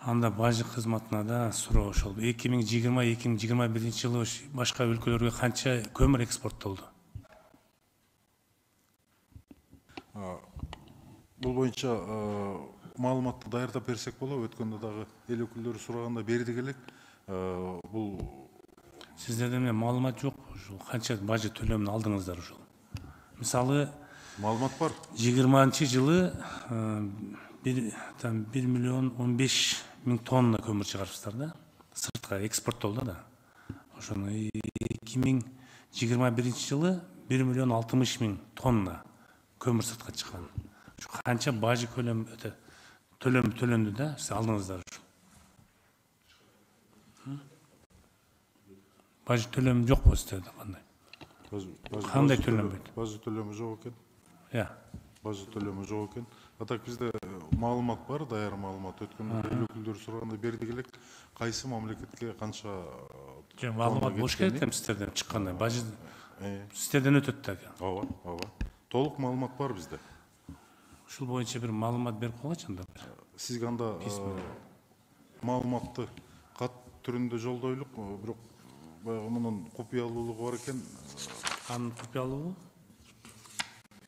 Анда бажы кызматына да суроо ошол 2020-2021 жылы башка өлкөлөргө канча көмүр экспорттолду? Бул боюнча маалыматты даярдап берсек болобу. Өткөндө дагы эл өкүлдөрү сураганда бердик элек. Бул Сиздерде маалымат жок, ушул канча бажы төлөмүн алдыңыздар ушул? Мисалы, маалымат бар. 20 жылы 1 миллион 15 миң тонна көмүр чыгарыпсыздар да, сыртка экспорттолду да. Ошону 2021 жылы 1 миллион 60 миң тонна көмүр сыртка чыккан. Ушу канча бажы төлөм төлөндү да, сиз алдыңыздар ушу. Бажы төлөм жокпу сиздерде кандай? Кандай төлөнбөйт? Бажы төлөмү жок экен. Бажы төлөмү жок экен. Атак бизде маалымат бар, даяр маалымат. Өткөндө эл өкүлдөрү сураганда бердик элек. Кайсы мамлекетке канча маалымат болуш керек экен сиздерден чыккандай. Бажы сиздерден өтөт да. Ооба. Толук маалымат бар бизде. Ушул боюнча бир маалымат берип койгочу анда. Сизге анда маалыматты кат түрүндө жолдойлук, бирок баягы мунун купуялуулугу бар экен. Анын купуялуулугу?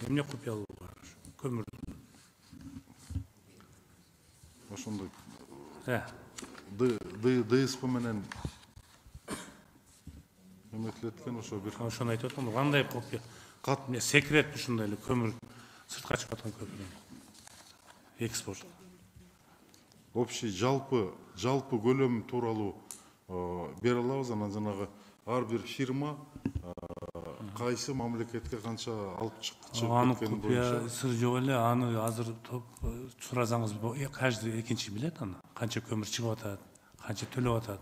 Эмне купуялуулугу бар? Көмүр. Ошондой. Э. ДСП менен эметилет экен ошо бир. Ошону айтып атам. Кандай купуя? Кат эмне секрет ушундай эле көмүр сыртка чыгып аткан көмүр. Экспорт. Общий жалпы көлөм тууралуу бере алабыз. Анан жанагы ар бир фирма кайсы мамлекетке канча алып чыгып кеткени боюнча. Сыр жок эле, аны азыр сурасаңыз каждый экинчи билет аны. Канча көмүр чыгып атат, канча төлөп атат.